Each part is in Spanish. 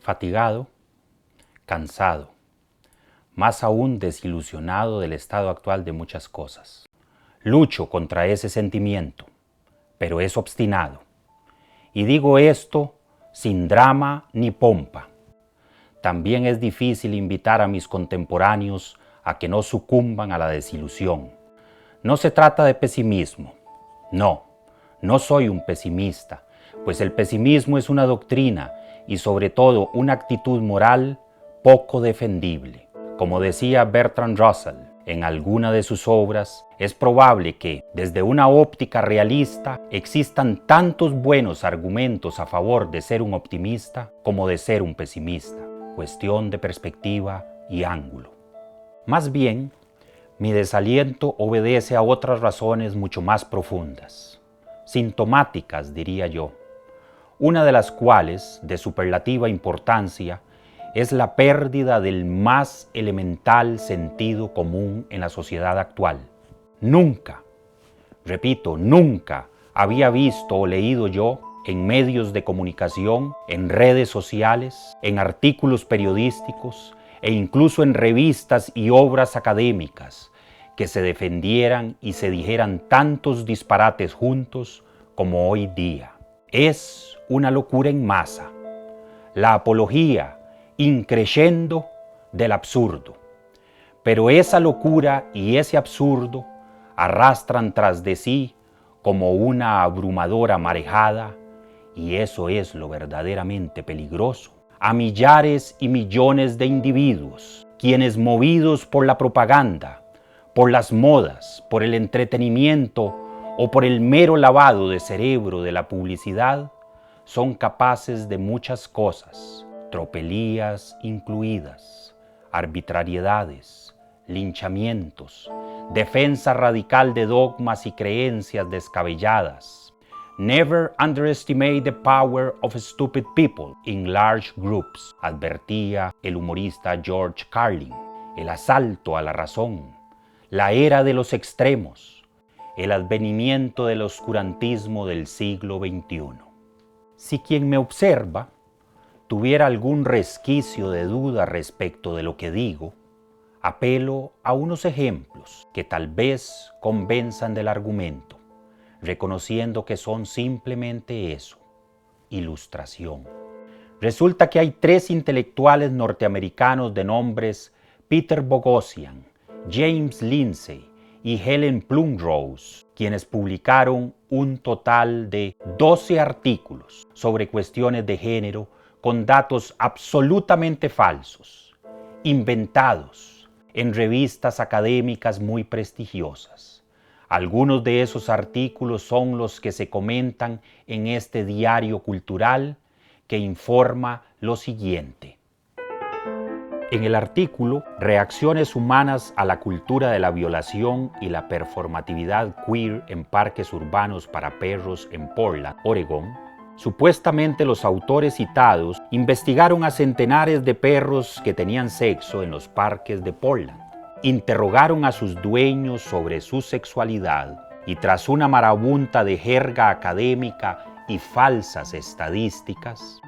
fatigado, cansado, más aún desilusionado del estado actual de muchas cosas. Lucho contra ese sentimiento, pero es obstinado. Y digo esto sin drama ni pompa. También es difícil invitar a mis contemporáneos a que no sucumban a la desilusión. No se trata de pesimismo. No soy un pesimista, pues el pesimismo es una doctrina y sobre todo una actitud moral poco defendible. Como decía Bertrand Russell en alguna de sus obras, es probable que, desde una óptica realista, existan tantos buenos argumentos a favor de ser un optimista como de ser un pesimista. Cuestión de perspectiva y ángulo. Más bien, mi desaliento obedece a otras razones mucho más profundas, sintomáticas, diría yo, una de las cuales, de superlativa importancia, es la pérdida del más elemental sentido común en la sociedad actual. Nunca, repito, nunca había visto o leído yo en medios de comunicación, en redes sociales, en artículos periodísticos e incluso en revistas y obras académicas que se defendieran y se dijeran tantos disparates juntos como hoy día. Es una locura en masa, la apología increyendo del absurdo. Pero esa locura y ese absurdo arrastran tras de sí como una abrumadora marejada, y eso es lo verdaderamente peligroso, a millares y millones de individuos, quienes movidos por la propaganda, por las modas, por el entretenimiento o por el mero lavado de cerebro de la publicidad, son capaces de muchas cosas, tropelías incluidas, arbitrariedades, linchamientos, defensa radical de dogmas y creencias descabelladas. Never underestimate the power of stupid people in large groups, advertía el humorista George Carlin. El asalto a la razón, la era de los extremos, el advenimiento del oscurantismo del siglo XXI. Si quien me observa tuviera algún resquicio de duda respecto de lo que digo, apelo a unos ejemplos que tal vez convenzan del argumento, reconociendo que son simplemente eso, ilustración. Resulta que hay 3 intelectuales norteamericanos de nombres Peter Boghossian, James Lindsay y Helen Plumrose, quienes publicaron un total de 12 artículos sobre cuestiones de género con datos absolutamente falsos, inventados en revistas académicas muy prestigiosas. Algunos de esos artículos son los que se comentan en este diario cultural que informa lo siguiente. En el artículo Reacciones humanas a la cultura de la violación y la performatividad queer en parques urbanos para perros en Portland, Oregón, supuestamente los autores citados investigaron a centenares de perros que tenían sexo en los parques de Portland. Interrogaron a sus dueños sobre su sexualidad y tras una marabunta de jerga académica y falsas estadísticas,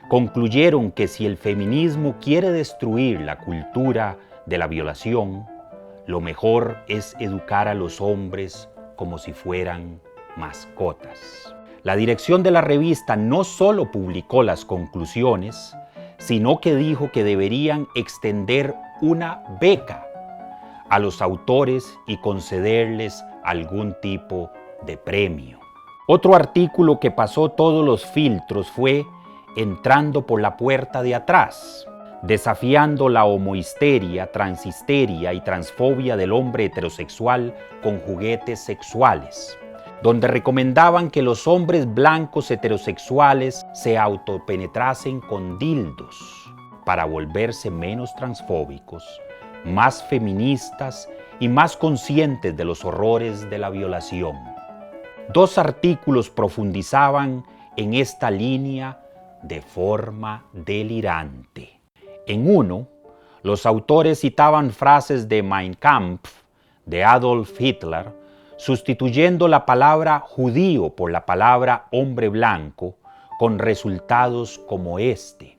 concluyeron que si el feminismo quiere destruir la cultura de la violación, lo mejor es educar a los hombres como si fueran mascotas. La dirección de la revista no solo publicó las conclusiones, sino que dijo que deberían extender una beca a los autores y concederles algún tipo de premio. Otro artículo que pasó todos los filtros fue Entrando por la puerta de atrás, desafiando la homohisteria, transhisteria y transfobia del hombre heterosexual con juguetes sexuales, donde recomendaban que los hombres blancos heterosexuales se autopenetrasen con dildos para volverse menos transfóbicos, más feministas y más conscientes de los horrores de la violación. 2 artículos profundizaban en esta línea de forma delirante. En uno, los autores citaban frases de Mein Kampf de Adolf Hitler, sustituyendo la palabra judío por la palabra hombre blanco, con resultados como este.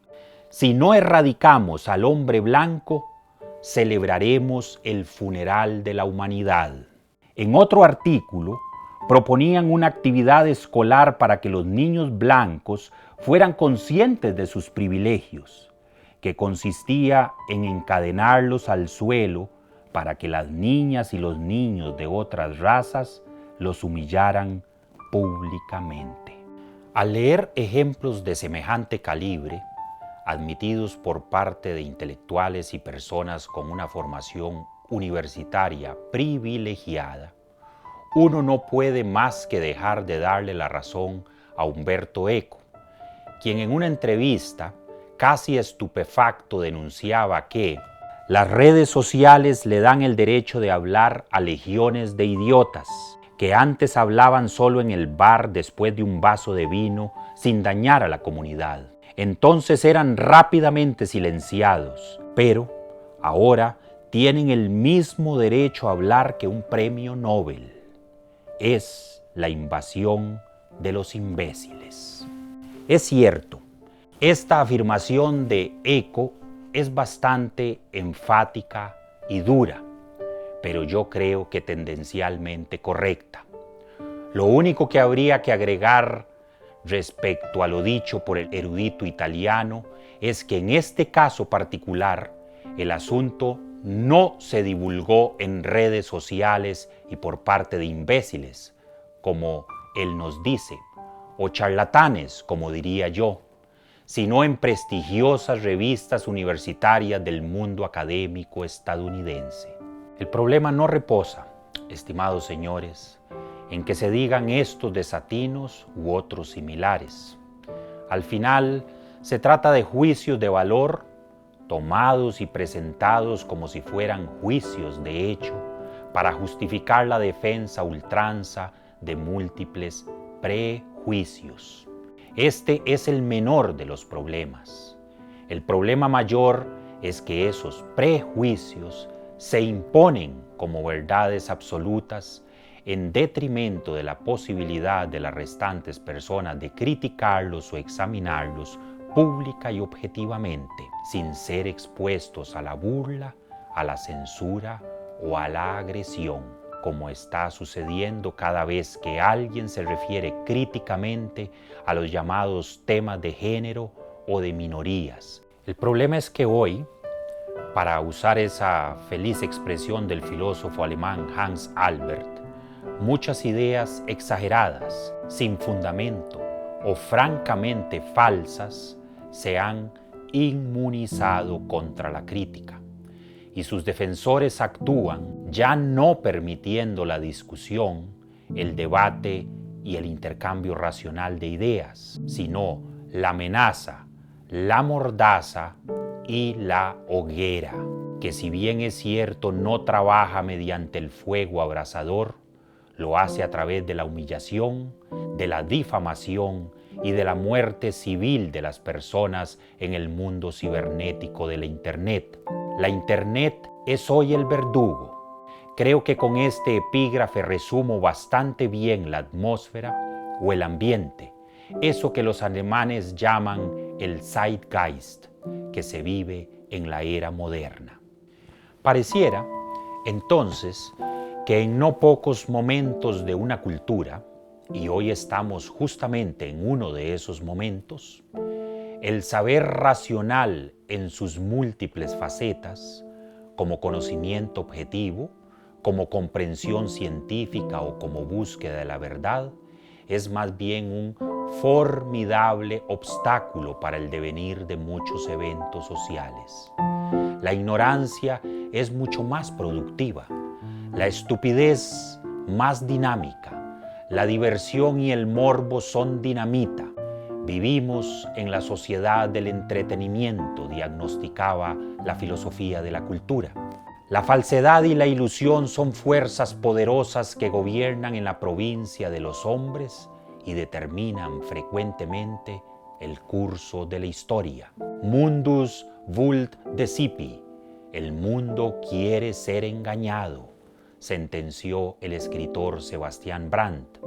Si no erradicamos al hombre blanco, celebraremos el funeral de la humanidad. En otro artículo, proponían una actividad escolar para que los niños blancos fueran conscientes de sus privilegios, que consistía en encadenarlos al suelo para que las niñas y los niños de otras razas los humillaran públicamente. Al leer ejemplos de semejante calibre, admitidos por parte de intelectuales y personas con una formación universitaria privilegiada, uno no puede más que dejar de darle la razón a Umberto Eco, quien en una entrevista casi estupefacto denunciaba que las redes sociales le dan el derecho de hablar a legiones de idiotas, que antes hablaban solo en el bar después de un vaso de vino sin dañar a la comunidad. Entonces eran rápidamente silenciados, pero ahora tienen el mismo derecho a hablar que un premio Nobel. Es la invasión de los imbéciles. Es cierto, esta afirmación de Eco es bastante enfática y dura, pero yo creo que tendencialmente correcta. Lo único que habría que agregar respecto a lo dicho por el erudito italiano es que en este caso particular el asunto no se divulgó en redes sociales y por parte de imbéciles, como él nos dice, o charlatanes, como diría yo, sino en prestigiosas revistas universitarias del mundo académico estadounidense. El problema no reposa, estimados señores, en que se digan estos desatinos u otros similares. Al final, se trata de juicios de valor tomados y presentados como si fueran juicios de hecho para justificar la defensa a ultranza de múltiples prejuicios. Este es el menor de los problemas. El problema mayor es que esos prejuicios se imponen como verdades absolutas en detrimento de la posibilidad de las restantes personas de criticarlos o examinarlos pública y objetivamente, sin ser expuestos a la burla, a la censura o a la agresión, como está sucediendo cada vez que alguien se refiere críticamente a los llamados temas de género o de minorías. El problema es que hoy, para usar esa feliz expresión del filósofo alemán Hans Albert, muchas ideas exageradas, sin fundamento o francamente falsas, se han inmunizado contra la crítica y sus defensores actúan ya no permitiendo la discusión, el debate y el intercambio racional de ideas, sino la amenaza, la mordaza y la hoguera, que si bien es cierto no trabaja mediante el fuego abrasador, lo hace a través de la humillación, de la difamación y de la muerte civil de las personas en el mundo cibernético de la Internet. La Internet es hoy el verdugo. Creo que con este epígrafe resumo bastante bien la atmósfera o el ambiente, eso que los alemanes llaman el Zeitgeist, que se vive en la era moderna. Pareciera, entonces, que en no pocos momentos de una cultura, y hoy estamos justamente en uno de esos momentos, el saber racional en sus múltiples facetas, como conocimiento objetivo, como comprensión científica o como búsqueda de la verdad, es más bien un formidable obstáculo para el devenir de muchos eventos sociales. La ignorancia es mucho más productiva, la estupidez más dinámica, la diversión y el morbo son dinamita. Vivimos en la sociedad del entretenimiento, diagnosticaba la filosofía de la cultura. La falsedad y la ilusión son fuerzas poderosas que gobiernan en la provincia de los hombres y determinan frecuentemente el curso de la historia. Mundus vult decipi, el mundo quiere ser engañado, sentenció el escritor Sebastian Brandt,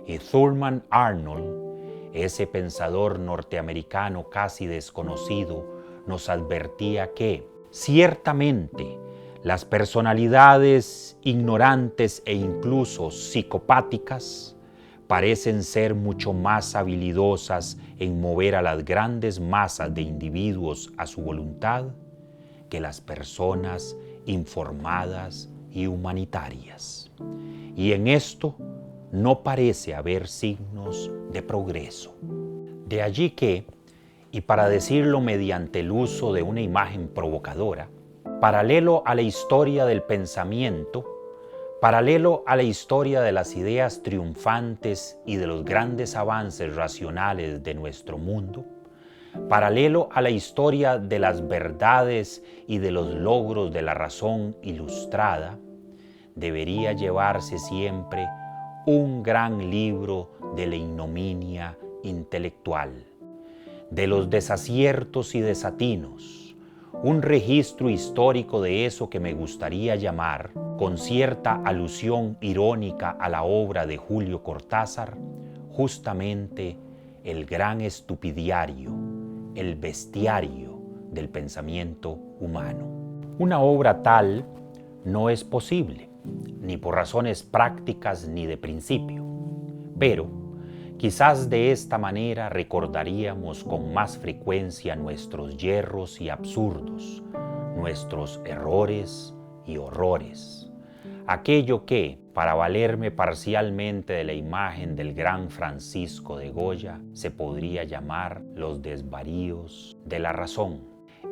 y Thurman Arnold, ese pensador norteamericano casi desconocido, nos advertía que, ciertamente, las personalidades ignorantes e incluso psicopáticas parecen ser mucho más habilidosas en mover a las grandes masas de individuos a su voluntad que las personas informadas y humanitarias. Y en esto no parece haber signos de progreso. De allí que, y para decirlo mediante el uso de una imagen provocadora, paralelo a la historia del pensamiento, paralelo a la historia de las ideas triunfantes y de los grandes avances racionales de nuestro mundo, paralelo a la historia de las verdades y de los logros de la razón ilustrada, debería llevarse siempre un gran libro de la ignominia intelectual, de los desaciertos y desatinos, un registro histórico de eso que me gustaría llamar, con cierta alusión irónica a la obra de Julio Cortázar, justamente el gran estupidiario, el bestiario del pensamiento humano. Una obra tal no es posible, ni por razones prácticas ni de principio, pero quizás de esta manera recordaríamos con más frecuencia nuestros yerros y absurdos, nuestros errores y horrores. Aquello que, para valerme parcialmente de la imagen del gran Francisco de Goya, se podría llamar los desvaríos de la razón.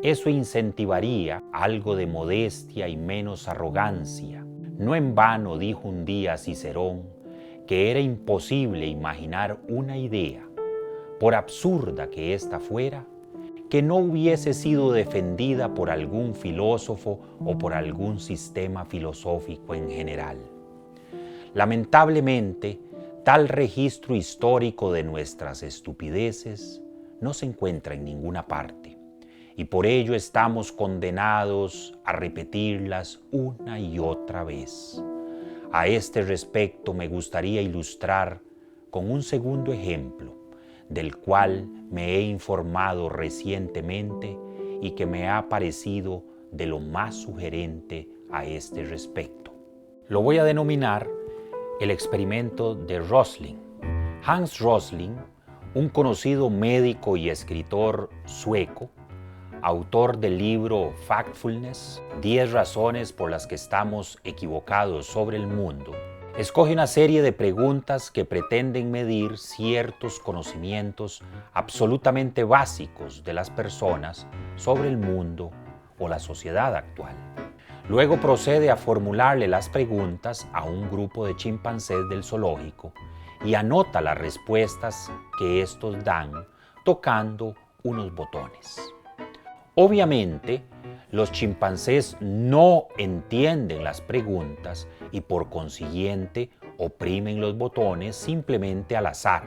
Eso incentivaría algo de modestia y menos arrogancia. No en vano dijo un día Cicerón que era imposible imaginar una idea, por absurda que ésta fuera, que no hubiese sido defendida por algún filósofo o por algún sistema filosófico en general. Lamentablemente, tal registro histórico de nuestras estupideces no se encuentra en ninguna parte, y por ello estamos condenados a repetirlas una y otra vez. A este respecto me gustaría ilustrar con un segundo ejemplo, del cual me he informado recientemente y que me ha parecido de lo más sugerente a este respecto. Lo voy a denominar el experimento de Rosling. Hans Rosling, un conocido médico y escritor sueco, autor del libro Factfulness, 10 razones por las que estamos equivocados sobre el mundo, escoge una serie de preguntas que pretenden medir ciertos conocimientos absolutamente básicos de las personas sobre el mundo o la sociedad actual. Luego procede a formularle las preguntas a un grupo de chimpancés del zoológico y anota las respuestas que estos dan tocando unos botones. Obviamente, los chimpancés no entienden las preguntas y por consiguiente oprimen los botones simplemente al azar.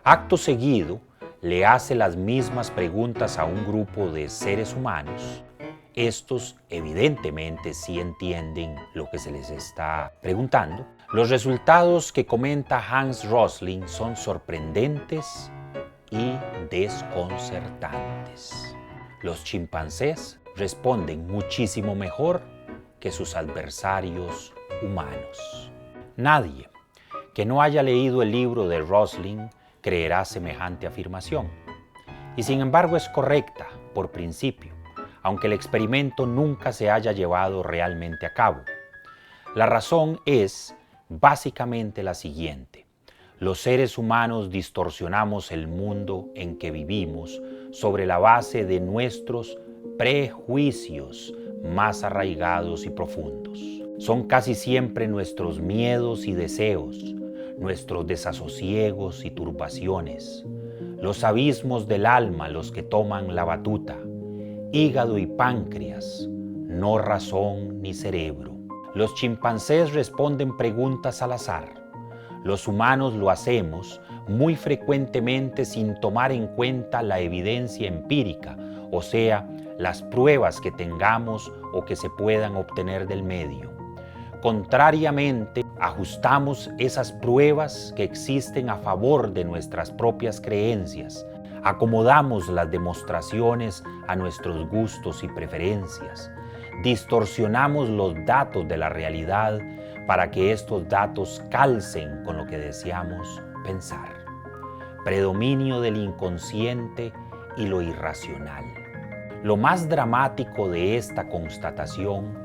Acto seguido, le hace las mismas preguntas a un grupo de seres humanos. Estos evidentemente sí entienden lo que se les está preguntando. Los resultados que comenta Hans Rosling son sorprendentes y desconcertantes. Los chimpancés responden muchísimo mejor que sus adversarios humanos. Nadie que no haya leído el libro de Rosling creerá semejante afirmación. Y sin embargo es correcta por principio, aunque el experimento nunca se haya llevado realmente a cabo. La razón es básicamente la siguiente. Los seres humanos distorsionamos el mundo en que vivimos sobre la base de nuestros prejuicios más arraigados y profundos. Son casi siempre nuestros miedos y deseos, nuestros desasosiegos y turbaciones, los abismos del alma los que toman la batuta, hígado y páncreas, no razón ni cerebro. Los chimpancés responden preguntas al azar. Los humanos lo hacemos muy frecuentemente sin tomar en cuenta la evidencia empírica, o sea, las pruebas que tengamos o que se puedan obtener del medio. Contrariamente, ajustamos esas pruebas que existen a favor de nuestras propias creencias, Acomodamos las demostraciones a nuestros gustos y preferencias. Distorsionamos los datos de la realidad para que estos datos calcen con lo que deseamos pensar. Predominio del inconsciente y lo irracional. Lo más dramático de esta constatación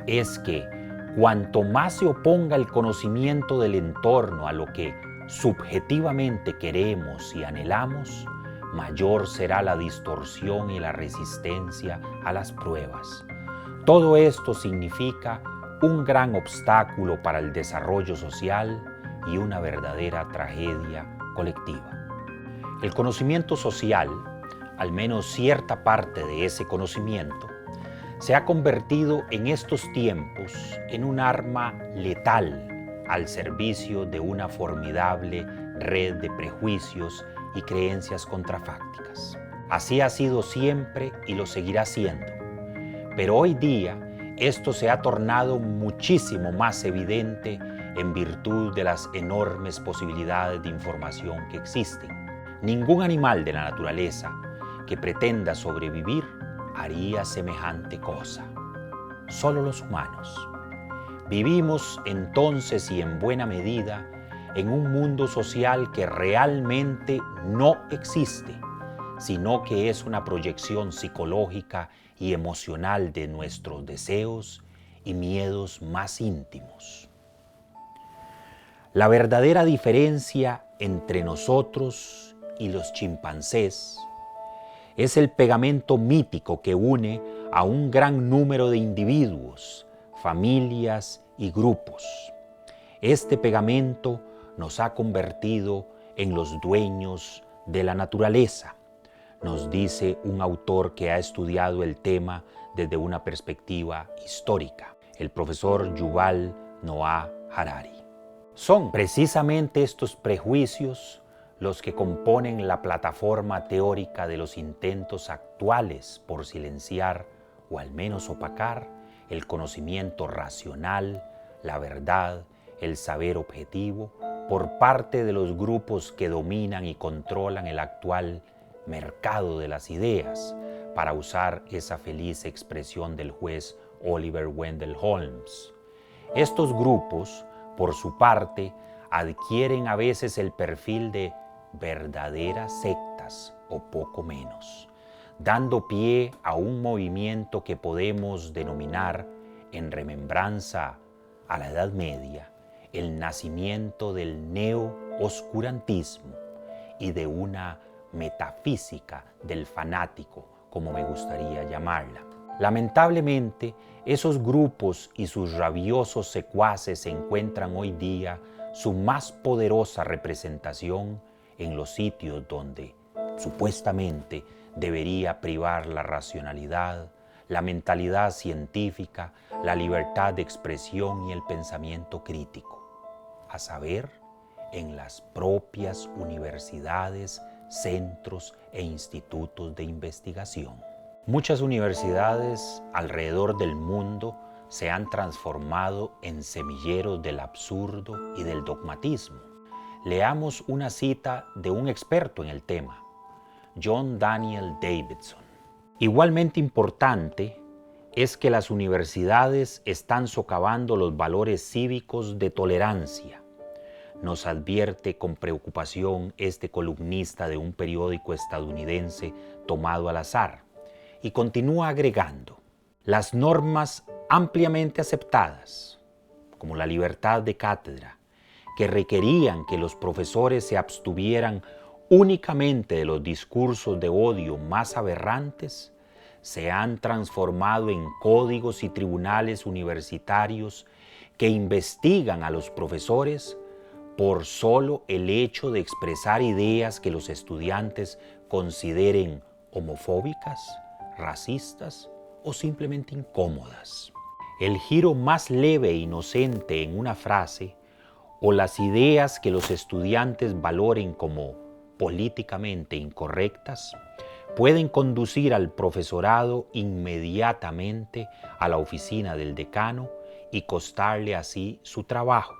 es que cuanto más se oponga el conocimiento del entorno a lo que subjetivamente queremos y anhelamos, mayor será la distorsión y la resistencia a las pruebas. Todo esto significa un gran obstáculo para el desarrollo social y una verdadera tragedia colectiva. El conocimiento social, al menos cierta parte de ese conocimiento, se ha convertido en estos tiempos en un arma letal al servicio de una formidable red de prejuicios y creencias contrafácticas. Así ha sido siempre y lo seguirá siendo. Pero hoy día esto se ha tornado muchísimo más evidente en virtud de las enormes posibilidades de información que existen. Ningún animal de la naturaleza que pretenda sobrevivir haría semejante cosa. Solo los humanos. Vivimos entonces y en buena medida en un mundo social que realmente no existe, sino que es una proyección psicológica y emocional de nuestros deseos y miedos más íntimos. La verdadera diferencia entre nosotros y los chimpancés es el pegamento mítico que une a un gran número de individuos, familias y grupos. Este pegamento nos ha convertido en los dueños de la naturaleza, nos dice un autor que ha estudiado el tema desde una perspectiva histórica, el profesor Yuval Noah Harari. Son precisamente estos prejuicios los que componen la plataforma teórica de los intentos actuales por silenciar o al menos opacar el conocimiento racional, la verdad, el saber objetivo por parte de los grupos que dominan y controlan el actual mercado de las ideas, para usar esa feliz expresión del juez Oliver Wendell Holmes. Estos grupos, por su parte, adquieren a veces el perfil de verdaderas sectas o poco menos, dando pie a un movimiento que podemos denominar, en remembranza a la Edad Media, el nacimiento del neo-oscurantismo y de una metafísica del fanático, como me gustaría llamarla. Lamentablemente, esos grupos y sus rabiosos secuaces encuentran hoy día su más poderosa representación en los sitios donde, supuestamente, debería privar la racionalidad, la mentalidad científica, la libertad de expresión y el pensamiento crítico, a saber, en las propias universidades, centros e institutos de investigación. Muchas universidades alrededor del mundo se han transformado en semilleros del absurdo y del dogmatismo. Leamos una cita de un experto en el tema, John Daniel Davidson. Igualmente importante es que las universidades están socavando los valores cívicos de tolerancia. Nos advierte con preocupación este columnista de un periódico estadounidense tomado al azar, y continúa agregando: las normas ampliamente aceptadas, como la libertad de cátedra, que requerían que los profesores se abstuvieran únicamente de los discursos de odio más aberrantes, se han transformado en códigos y tribunales universitarios que investigan a los profesores por solo el hecho de expresar ideas que los estudiantes consideren homofóbicas, racistas o simplemente incómodas. El giro más leve e inocente en una frase o las ideas que los estudiantes valoren como políticamente incorrectas pueden conducir al profesorado inmediatamente a la oficina del decano y costarle así su trabajo,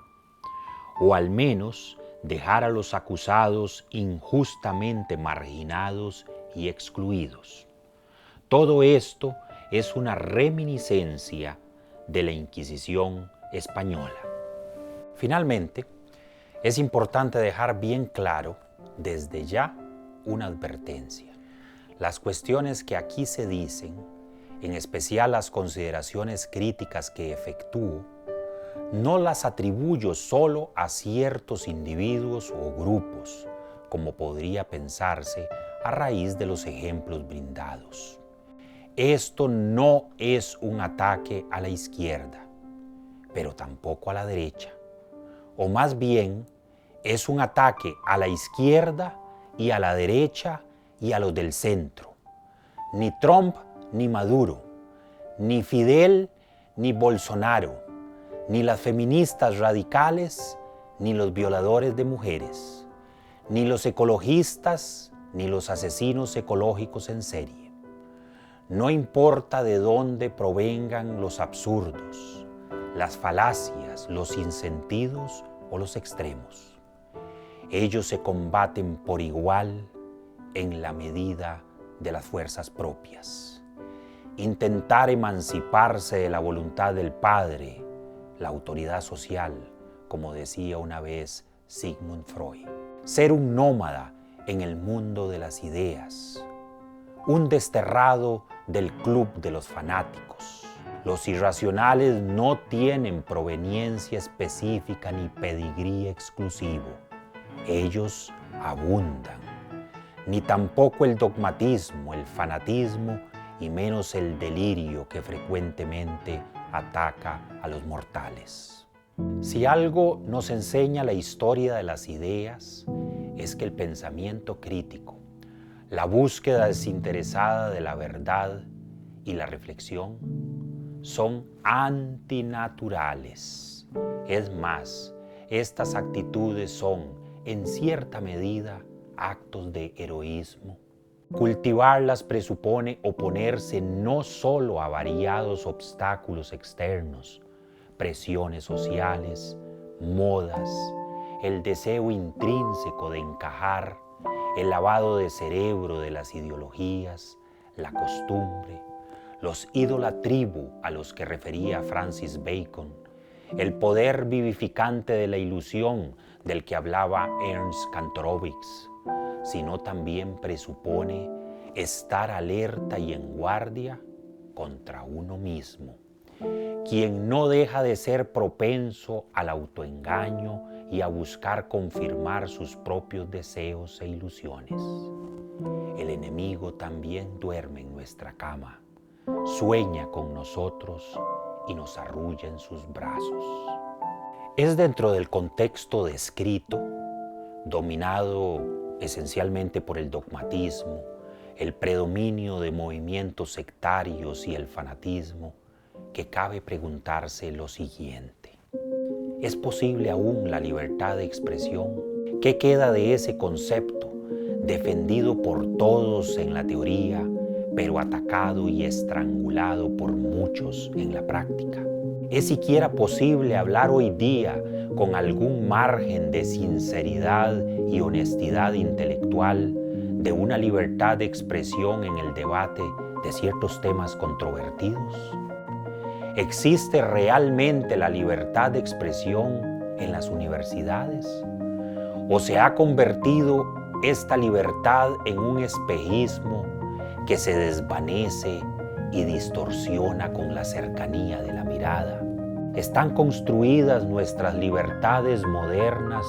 o al menos dejar a los acusados injustamente marginados y excluidos. Todo esto es una reminiscencia de la Inquisición española. Finalmente, es importante dejar bien claro desde ya una advertencia. Las cuestiones que aquí se dicen, en especial las consideraciones críticas que efectúo, no las atribuyo solo a ciertos individuos o grupos, como podría pensarse a raíz de los ejemplos brindados. Esto no es un ataque a la izquierda, pero tampoco a la derecha, o más bien es un ataque a la izquierda y a la derecha y a los del centro. Ni Trump ni Maduro, ni Fidel ni Bolsonaro, ni las feministas radicales, ni los violadores de mujeres, ni los ecologistas, ni los asesinos ecológicos en serie. No importa de dónde provengan los absurdos, las falacias, los sinsentidos o los extremos. Ellos se combaten por igual en la medida de las fuerzas propias. Intentar emanciparse de la voluntad del Padre, la autoridad social, como decía una vez Sigmund Freud. Ser un nómada en el mundo de las ideas. Un desterrado del club de los fanáticos. Los irracionales no tienen proveniencia específica ni pedigrí exclusivo. Ellos abundan. Ni tampoco el dogmatismo, el fanatismo y menos el delirio que frecuentemente ataca a los mortales. Si algo nos enseña la historia de las ideas, es que el pensamiento crítico, la búsqueda desinteresada de la verdad y la reflexión son antinaturales. Es más, estas actitudes son, en cierta medida, actos de heroísmo. Cultivarlas presupone oponerse no solo a variados obstáculos externos, presiones sociales, modas, el deseo intrínseco de encajar, el lavado de cerebro de las ideologías, la costumbre, los ídola tribu a los que refería Francis Bacon, el poder vivificante de la ilusión del que hablaba Ernst Kantorowicz, sino también presupone estar alerta y en guardia contra uno mismo, quien no deja de ser propenso al autoengaño y a buscar confirmar sus propios deseos e ilusiones. El enemigo también duerme en nuestra cama, sueña con nosotros y nos arrulla en sus brazos. Es dentro del contexto descrito, dominado esencialmente por el dogmatismo, el predominio de movimientos sectarios y el fanatismo, que cabe preguntarse lo siguiente. ¿Es posible aún la libertad de expresión? ¿Qué queda de ese concepto, defendido por todos en la teoría, pero atacado y estrangulado por muchos en la práctica? ¿Es siquiera posible hablar hoy día con algún margen de sinceridad y honestidad intelectual de una libertad de expresión en el debate de ciertos temas controvertidos? ¿Existe realmente la libertad de expresión en las universidades? ¿O se ha convertido esta libertad en un espejismo que se desvanece y distorsiona con la cercanía de la mirada? ¿Están construidas nuestras libertades modernas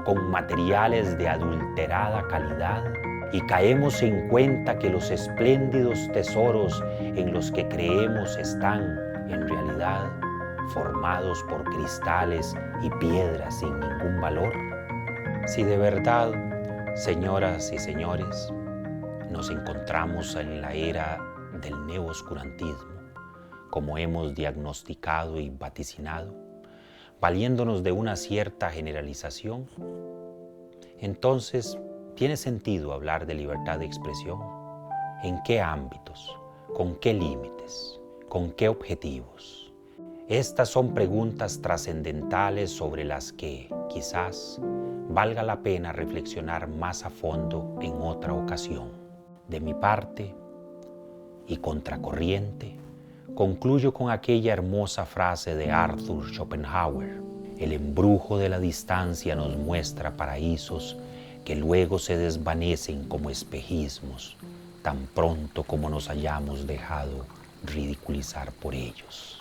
con materiales de adulterada calidad? ¿Y caemos en cuenta que los espléndidos tesoros en los que creemos están, en realidad, formados por cristales y piedras sin ningún valor? Si de verdad, señoras y señores, nos encontramos en la era del neooscurantismo, como hemos diagnosticado y vaticinado, valiéndonos de una cierta generalización, entonces, ¿tiene sentido hablar de libertad de expresión? ¿En qué ámbitos? ¿Con qué límites? ¿Con qué objetivos? Estas son preguntas trascendentales sobre las que, quizás, valga la pena reflexionar más a fondo en otra ocasión. De mi parte, y contracorriente, concluyo con aquella hermosa frase de Arthur Schopenhauer: el embrujo de la distancia nos muestra paraísos que luego se desvanecen como espejismos, tan pronto como nos hayamos dejado ridiculizar por ellos.